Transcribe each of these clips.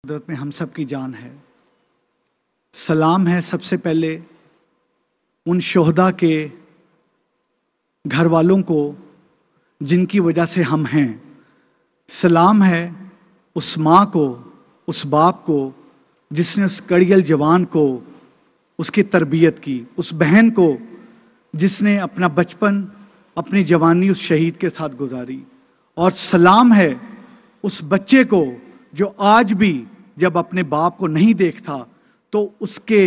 قدرت میں ہم سب کی جان ہے۔ سلام ہے سب سے پہلے ان شہداء کے گھر والوں کو جن کی وجہ سے ہم ہیں۔ سلام ہے اس ماں کو، اس باپ کو جس نے اس کڑیل جوان کو اس کی تربیت کی، اس بہن کو جس نے اپنا بچپن، اپنی جوانی اس شہید کے ساتھ گزاری، اور سلام ہے اس بچے کو جو آج بھی جب اپنے باپ کو نہیں دیکھتا تو اس کے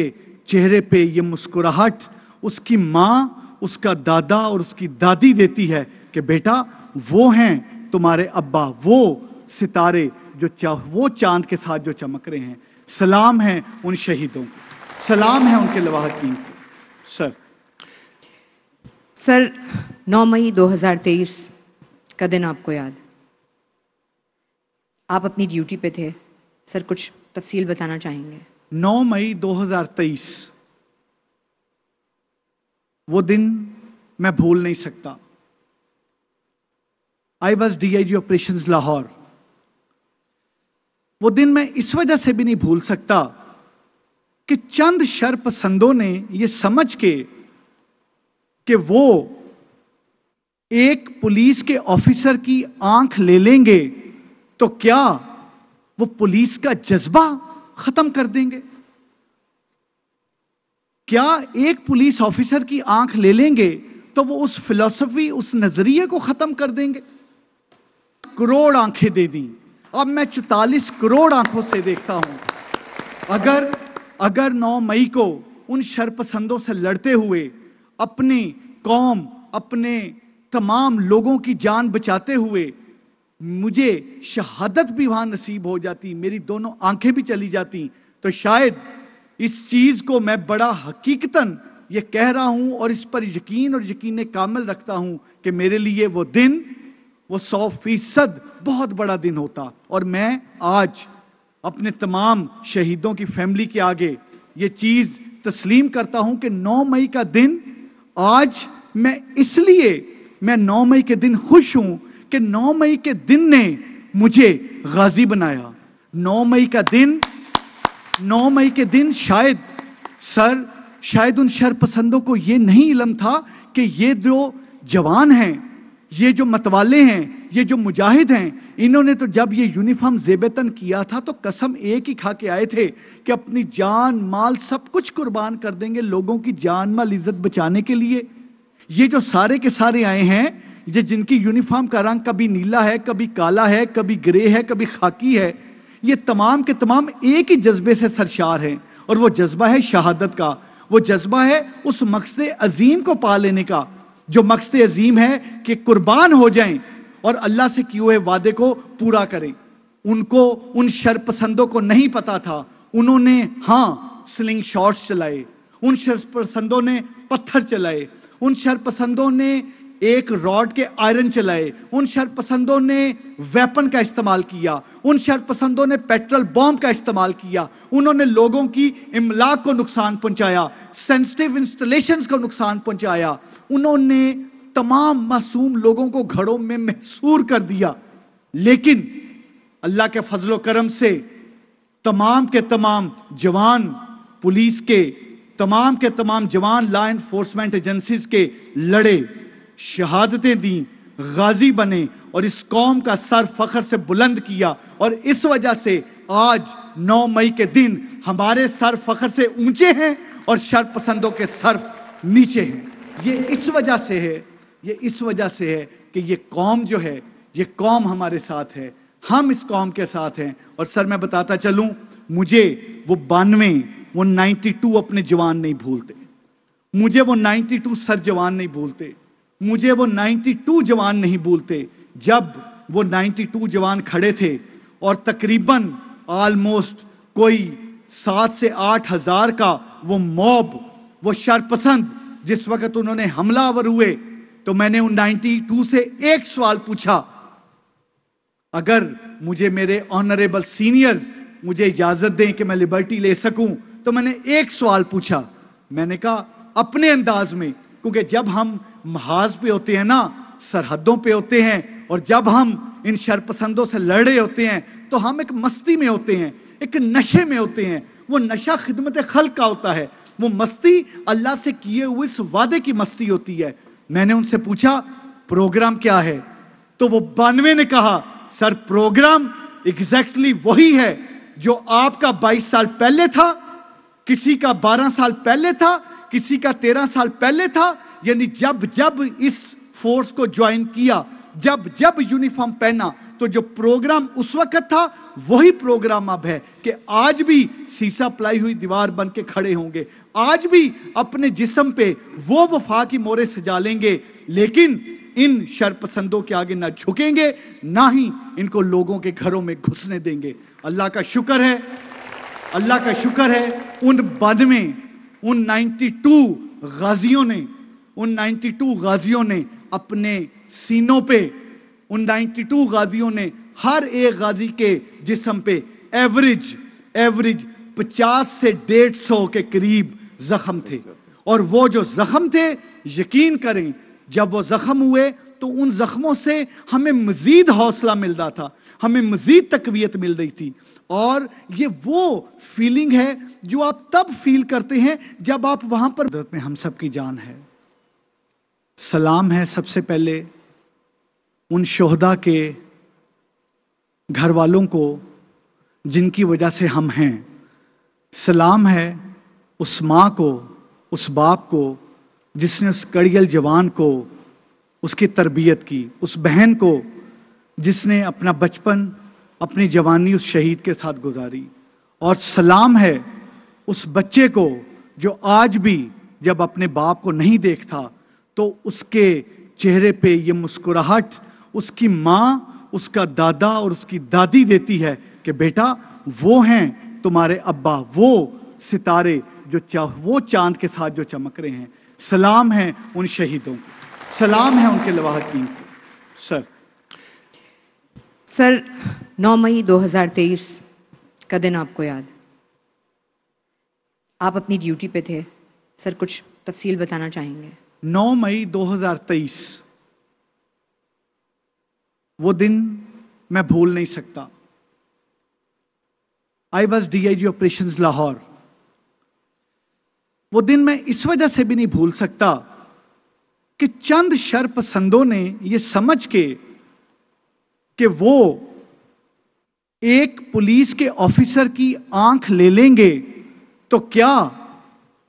چہرے پہ یہ مسکراہٹ اس کی ماں، اس کا دادا اور اس کی دادی دیتی ہے کہ بیٹا وہ ہیں تمہارے ابا، وہ ستارے جو وہ چاند کے ساتھ جو چمک رہے ہیں۔ سلام ہے ان شہیدوں کو، سلام ہے ان کے لواحقین کو۔ سر 9 مئی 2023 کا دن آپ کو یاد؟ آپ اپنی ڈیوٹی پہ تھے سر، کچھ تفصیل بتانا چاہیں گے؟ 9 مئی 2023 وہ دن میں بھول نہیں سکتا۔ I was DIG operations Lahore. وہ دن میں اس وجہ سے بھی نہیں بھول سکتا کہ چند شر پسندوں نے یہ سمجھ کے کہ وہ ایک پولیس کے آفیسر کی آنکھ لے لیں گے تو کیا وہ پولیس کا جذبہ ختم کر دیں گے؟ کیا ایک پولیس آفیسر کی آنکھ لے لیں گے تو وہ اس فلسفی، اس نظریے کو ختم کر دیں گے؟ کروڑ آنکھیں دے دیں، اب میں 44 کروڑ آنکھوں سے دیکھتا ہوں۔ اگر 9 مئی کو ان شرپسندوں سے لڑتے ہوئے اپنی قوم، اپنے تمام لوگوں کی جان بچاتے ہوئے مجھے شہادت بھی وہاں نصیب ہو جاتی، میری دونوں آنکھیں بھی چلی جاتی، تو شاید اس چیز کو میں بڑا حقیقتاً یہ کہہ رہا ہوں اور اس پر یقین اور یقین کامل رکھتا ہوں کہ میرے لیے وہ دن، وہ 100% بہت بڑا دن ہوتا۔ اور میں آج اپنے تمام شہیدوں کی فیملی کے آگے یہ چیز تسلیم کرتا ہوں کہ 9 مئی کا دن آج میں 9 مئی کے دن خوش ہوں کہ 9 مئی کے دن نے مجھے غازی بنایا۔ 9 مئی کے دن شاید ان شرپسندوں کو یہ نہیں علم تھا کہ یہ جو جوان ہیں، یہ جو متوالے ہیں، یہ جو مجاہد ہیں، انہوں نے تو جب یہ یونیفارم زیب تن کیا تھا تو قسم ایک ہی کھا کے آئے تھے کہ اپنی جان مال سب کچھ قربان کر دیں گے لوگوں کی جان مال عزت بچانے کے لیے۔ یہ جو سارے کے سارے آئے ہیں، یہ جن کی یونیفارم کا رنگ کبھی نیلا ہے، کبھی کالا ہے، کبھی گرے ہے، کبھی خاکی ہے، یہ تمام کے تمام ایک ہی جذبے سے سرشار ہیں، اور وہ جذبہ ہے شہادت کا، وہ جذبہ ہے اس مقصد عظیم کو پا لینے کا، جو مقصد عظیم ہے کہ قربان ہو جائیں اور اللہ سے کیے ہوئے وعدے کو پورا کریں۔ ان شرپسندوں کو نہیں پتا تھا، انہوں نے سلنگ شاٹس چلائے، ان شرپسندوں نے پتھر چلائے، ان شرپسندوں نے ایک راڈ کے آئرن چلائے، ان شرپسندوں نے ویپن کا استعمال کیا، ان شرپسندوں نے پیٹرول بوم کا استعمال کیا، انہوں نے لوگوں کی املاک کو نقصان پہنچایا، سینسٹیو انسٹالیشنز کو نقصان پہنچایا، انہوں نے تمام معصوم لوگوں کو گھروں میں محصور کر دیا۔ لیکن اللہ کے فضل و کرم سے تمام کے تمام جوان پولیس کے، تمام کے تمام جوان لا انفورسمنٹ ایجنسیز کے لڑے، شہادتیں دیں، غازی بنے اور اس قوم کا سر فخر سے بلند کیا، اور اس وجہ سے آج 9 مئی کے دن ہمارے سر فخر سے اونچے ہیں اور شرپسندوں کے سر نیچے ہیں۔ یہ اس وجہ سے ہے کہ یہ قوم جو ہے، یہ قوم ہمارے ساتھ ہے، ہم اس قوم کے ساتھ ہیں۔ اور سر میں بتاتا چلوں، مجھے وہ 92، وہ 92 اپنے جوان نہیں بھولتے، مجھے وہ 92 سر جوان نہیں بھولتے، مجھے وہ 92 جوان نہیں بھولتے، جب وہ 92 جوان کھڑے تھے اور تقریباً آلموسٹ کوئی 7 سے 8 ہزار کا وہ موب، وہ شرپسند جس وقت انہوں نے حملہ آور ہوئے، تو میں نے ان 92 سے ایک سوال پوچھا، اگر مجھے میرے آنریبل سینئرز مجھے اجازت دیں کہ میں لبرٹی لے سکوں، تو میں نے ایک سوال پوچھا، میں نے کہا اپنے انداز میں، کیونکہ جب ہم محاذ پہ ہوتے ہیں نا، سرحدوں پہ ہوتے ہیں، اور جب ہم ان شرپسندوں سے لڑ رہے ہوتے ہیں تو ہم ایک مستی میں ہوتے ہیں، ایک نشے میں ہوتے ہیں. وہ نشہ خدمت خلق کا ہوتا ہے, وہ مستی اللہ سے کیے ہوئے اس وعدے کی مستی ہوتی ہے. میں نے ان سے پوچھا پروگرام کیا ہے, تو وہ 92 نے کہا سر پروگرام ایگزیکٹلی وہی ہے جو آپ کا 22 سال پہلے تھا, کسی کا 12 سال پہلے تھا, کسی کا 13 سال پہلے تھا. یعنی جب جب اس فورس کو جوائن کیا, جب جب یونیفارم پہنا, تو جو پروگرام اس وقت تھا وہی پروگرام اب ہے کہ آج بھی سیسا پلائی ہوئی دیوار بن کے کھڑے ہوں گے, آج بھی اپنے جسم پہ وہ وفا کی مورے سجا لیں گے, لیکن ان شرپسندوں کے آگے نہ جھکیں گے, نہ ہی ان کو لوگوں کے گھروں میں گھسنے دیں گے. اللہ کا شکر ہے, اللہ کا شکر ہے ان 92 ان 92 غازیوں نے اپنے سینوں پہ, ان 92 غازیوں نے ہر ایک غازی کے جسم پہ ایوریج 50 سے 150 کے قریب زخم تھے. اور وہ جو زخم تھے, یقین کریں جب وہ زخم ہوئے تو ان زخموں سے ہمیں مزید حوصلہ مل رہا تھا, ہمیں مزید تقویت مل رہی تھی. اور یہ وہ فیلنگ ہے جو آپ تب فیل کرتے ہیں جب آپ وہاں پر, قدرت میں ہم سب کی جان ہے. سلام ہے سب سے پہلے ان شہداء کے گھر والوں کو جن کی وجہ سے ہم ہیں. سلام ہے اس ماں کو, اس باپ کو جس نے اس کڑیل جوان کو اس کی تربیت کی, اس بہن کو جس نے اپنا بچپن اپنی جوانی اس شہید کے ساتھ گزاری. اور سلام ہے اس بچے کو جو آج بھی جب اپنے باپ کو نہیں دیکھتا تو اس کے چہرے پہ یہ مسکراہٹ اس کی ماں, اس کا دادا اور اس کی دادی دیتی ہے کہ بیٹا وہ ہیں تمہارے ابا, وہ ستارے جو وہ چاند کے ساتھ جو چمک رہے ہیں. سلام ہے ان شہیدوں کو, سلام ہے ان کے لواحقین کو. سر 9 مئی 2023 کا دن آپ کو یاد, آپ اپنی ڈیوٹی پہ تھے, سر کچھ تفصیل بتانا چاہیں گے؟ 9 مئی 2023 وہ دن میں بھول نہیں سکتا. I was DIG operations Lahore. وہ دن میں اس وجہ سے بھی نہیں بھول سکتا کہ چند شرپسندوں نے یہ سمجھ کے کہ وہ ایک پولیس کے آفیسر کی آنکھ لے لیں گے تو کیا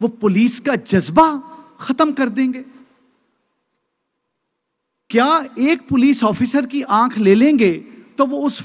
وہ پولیس کا جذبہ ختم کر دیں گے. کیا ایک پولیس آفیسر کی آنکھ لے لیں گے تو وہ اس